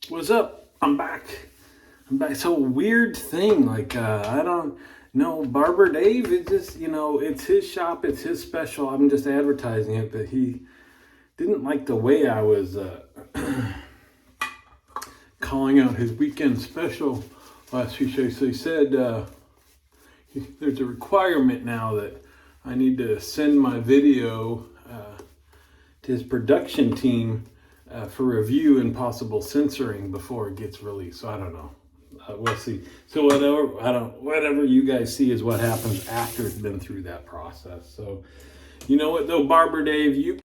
What's up? I'm back. So weird thing, I don't know, Barber Dave. It just it's his shop, it's his special. I'm just advertising it, but he didn't like the way I was calling out his weekend special last week. So he said there's a requirement now that I need to send my video to his production team for review and possible censoring before it gets released. So I don't know. We'll see. So whatever you guys see is what happens after it's been through that process. So you know what though, Barber Dave,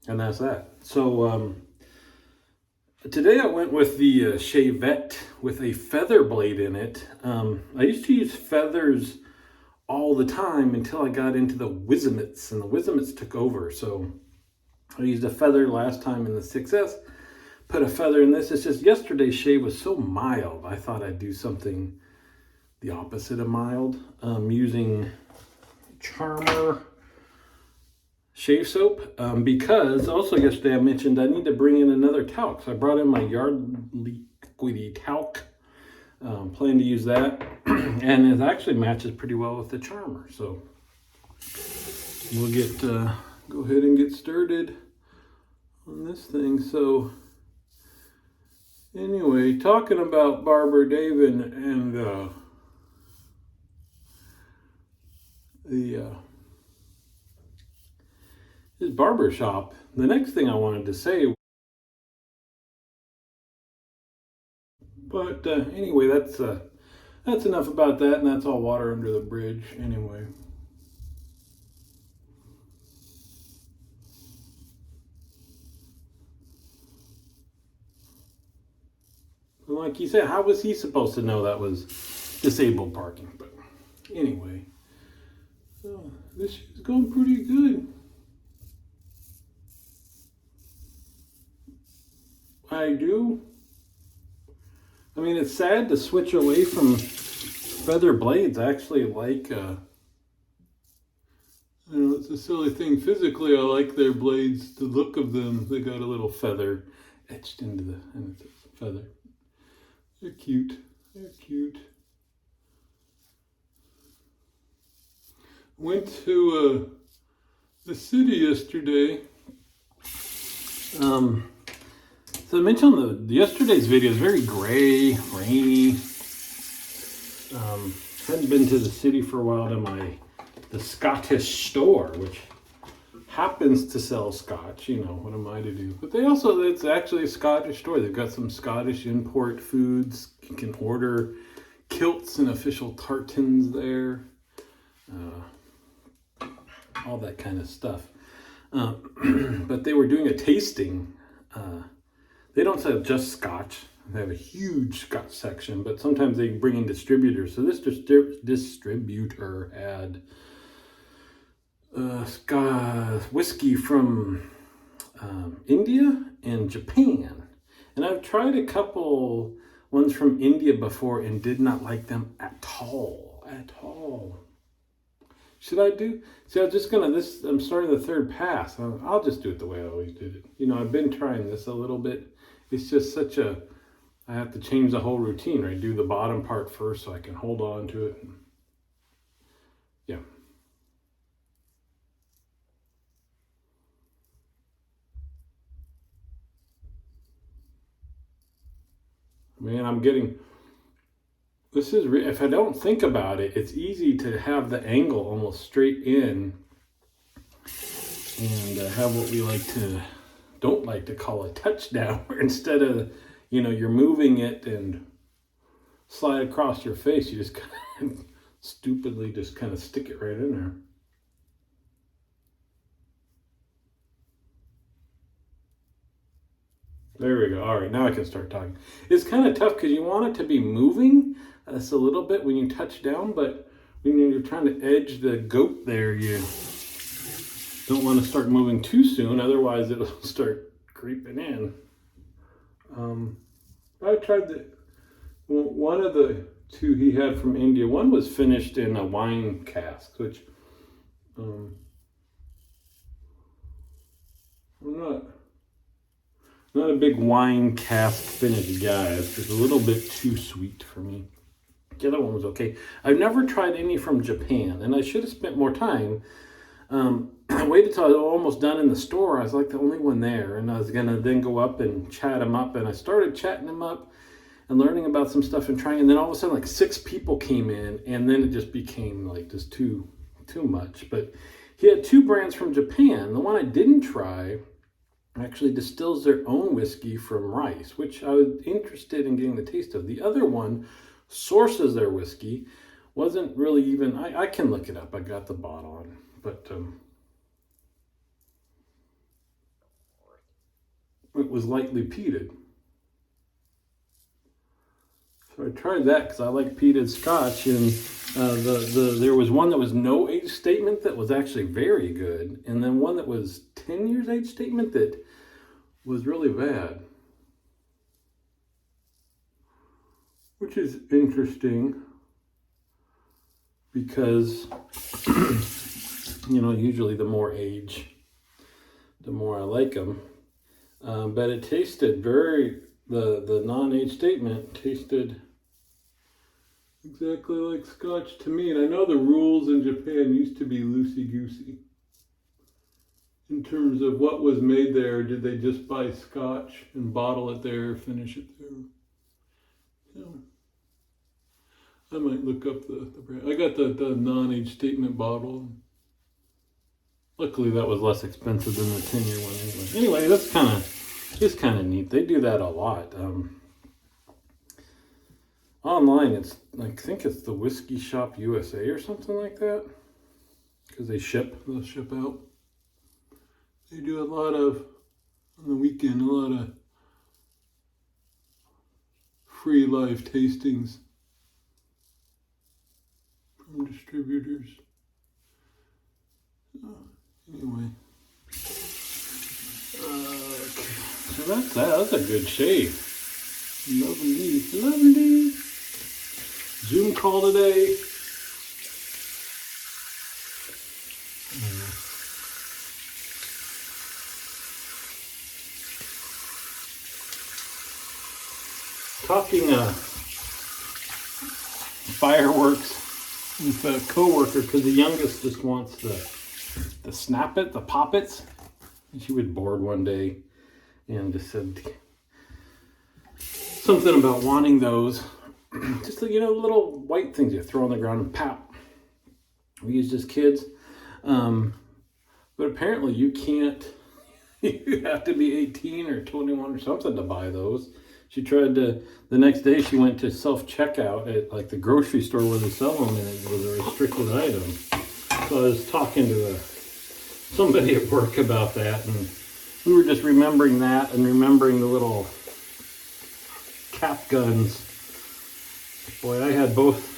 and that's that. So today I went with the Shavette with a feather blade in it. I used to use feathers all the time until I got into the Wizamits, and the Wizamits took over. So I used a feather last time in the 6S, put a feather in this. It's just yesterday's shave was so mild, I thought I'd do something the opposite of mild, using Charmer shave soap, because also yesterday I mentioned I need to bring in another talc. So I brought in my Yard Liquidy talc. Plan to use that, and it actually matches pretty well with the Charmer. So we'll go ahead and get started on this thing. So anyway, talking about Barber Dave and his barber shop. The next thing I wanted to say. But anyway, that's enough about that, and that's all water under the bridge anyway. And like he said, how was he supposed to know that was disabled parking? But anyway, this is going pretty good. I do. I mean, it's sad to switch away from feather blades. I actually like, it's a silly thing. Physically, I like their blades, the look of them. They got a little feather etched into and it's a feather. They're cute. They're cute. Went to the city yesterday. So I mentioned yesterday's video is very gray, rainy. Hadn't been to the city for a while to the Scottish store, which happens to sell scotch. What am I to do? But it's actually a Scottish store. They've got some Scottish import foods. You can order kilts and official tartans there. All that kind of stuff. But they were doing a tasting. They don't sell just scotch. They have a huge scotch section, but sometimes they bring in distributors. So this distributor had whiskey from India and Japan. And I've tried a couple ones from India before and did not like them at all. At all. Should I do? See, I'm starting the third pass. I'll just do it the way I always did it. I've been trying this a little bit. It's just I have to change the whole routine, right? Do the bottom part first so I can hold on to it. Yeah. Man, if I don't think about it, it's easy to have the angle almost straight in and have what we don't like to call a touchdown, where instead of, you're moving it and slide across your face, you just kind of stupidly just kind of stick it right in there. There we go. All right, now I can start talking. It's kind of tough because you want it to be moving just a little bit when you touch down, but when you're trying to edge the goat there, you don't want to start moving too soon, otherwise it'll start creeping in. I tried one of the two he had from India. One was finished in a wine cask, which I'm not Not a big wine cask finished guy. It's just a little bit too sweet for me. The other one was okay. I've never tried any from Japan, and I should have spent more time. I waited till I was almost done in the store. I was like the only one there, and I was gonna then go up and chat him up, and I started chatting him up and learning about some stuff and trying, and then all of a sudden like 6 people came in, and then it just became like just too much. But he had 2 brands from Japan. The one I didn't try actually distills their own whiskey from rice, which I was interested in getting the taste of. The other one sources their whiskey. Wasn't really even, I can look it up. I got the bottle on, but it was lightly peated. So I tried that because I like peated Scotch, and there was one that was no age statement that was actually very good, and then one that was 10 years age statement that was really bad, which is interesting because usually the more age, the more I like them. But it tasted the non-age statement tasted exactly like Scotch to me. And I know the rules in Japan used to be loosey-goosey in terms of what was made there. Did they just buy Scotch and bottle it there, finish it there? I might look up the brand. I got the non-age statement bottle. Luckily, that was less expensive than the 10-year one anyway. That's kind of neat. They do that a lot. Online, it's I think it's the Whiskey Shop USA or something like that, because they'll ship out. They do a lot of, on the weekend, a lot of free live tastings from distributors. Anyway, so that's that. That's a good shave. Lovely. Zoom call today. Talking fireworks with a coworker, because the youngest just wants the snap it, the pop its. And she was bored one day and just said something about wanting those. Just little white things you throw on the ground and pop. We used as kids. But apparently you can't, you have to be 18 or 21 or something to buy those. She tried to, the next day she went to self-checkout at like the grocery store where they sell them, and it was a restricted item. So I was talking to somebody at work about that, and we were just remembering that and remembering the little cap guns. Boy, I had both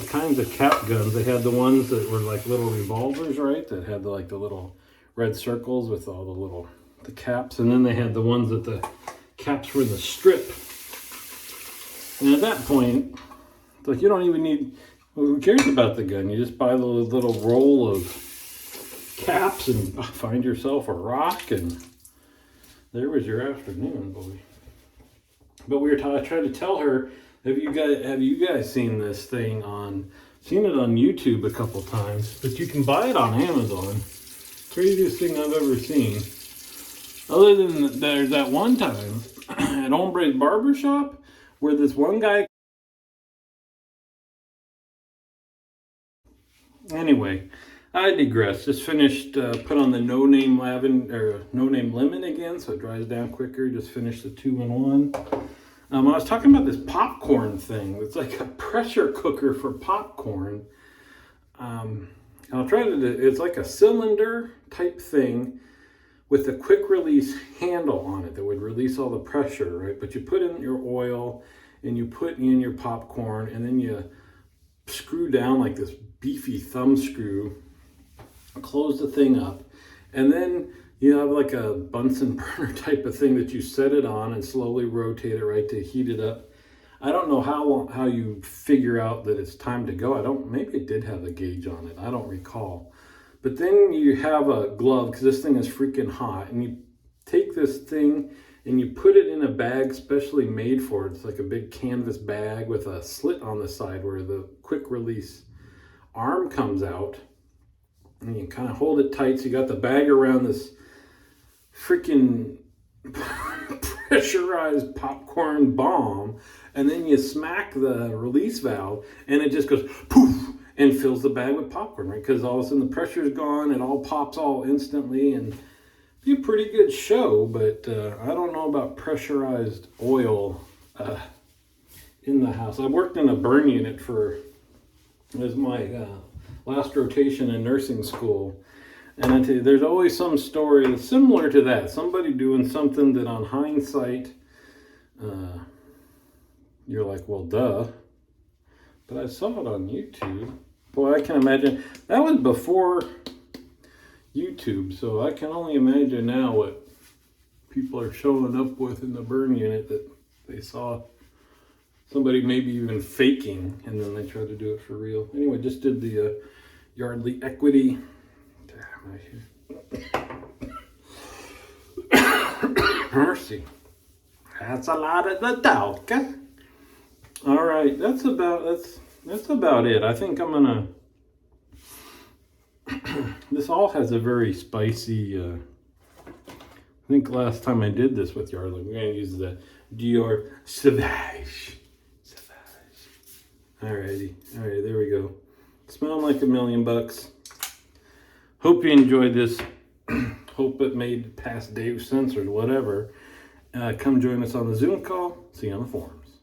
kinds of cap guns. They had the ones that were like little revolvers, right? That had the little red circles with all the caps, and then they had the ones that the caps were the strip. And at that point, it's like you don't even need, who cares about the gun? You just buy the little roll of caps and find yourself a rock, and there was your afternoon, boy. But I tried to tell her, have you guys seen this thing seen it on YouTube a couple times, but you can buy it on Amazon. Craziest thing I've ever seen. Other than there's that one time at Hombre's Barbershop where this one guy. Anyway, I digress. Just finished, put on the no name lemon again, so it dries down quicker. Just finished the 2-in-1. I was talking about this popcorn thing. It's like a pressure cooker for popcorn. I'll try to. It's like a cylinder type thing with a quick release handle on it that would release all the pressure, right? But you put in your oil and you put in your popcorn, and then you screw down like this beefy thumb screw, close the thing up, and then you have like a Bunsen burner type of thing that you set it on and slowly rotate it, right, to heat it up. I don't know how you figure out that it's time to go. Maybe it did have a gauge on it. I don't recall. But then you have a glove, because this thing is freaking hot, and you take this thing and you put it in a bag specially made for it. It's like a big canvas bag with a slit on the side where the quick release arm comes out. And you kind of hold it tight so you got the bag around this freaking pressurized popcorn bomb, and then you smack the release valve and it just goes poof and fills the bag with popcorn, right? Because all of a sudden the pressure's gone, it all pops all instantly, and be a pretty good show. But I don't know about pressurized oil in the house. I worked in a burn unit as my last rotation in nursing school. And I tell you, there's always some story that's similar to that. Somebody doing something that on hindsight, you're like, well, duh. But I saw it on YouTube. Boy, I can imagine. That was before YouTube, so I can only imagine now what people are showing up with in the burn unit that they saw somebody maybe even faking, and then they tried to do it for real. Anyway, just did the Yardley Equity. Mercy. That's a lot of the talk. All right, that's about it. I think I'm gonna. This all has a very spicy. I think last time I did this with Yardley, we're gonna use the Dior Sauvage. Alrighty, there we go. Smelling like $1,000,000. Hope you enjoyed this. Hope it made past Dave Censored, whatever. Come join us on the Zoom call. See you on the forums.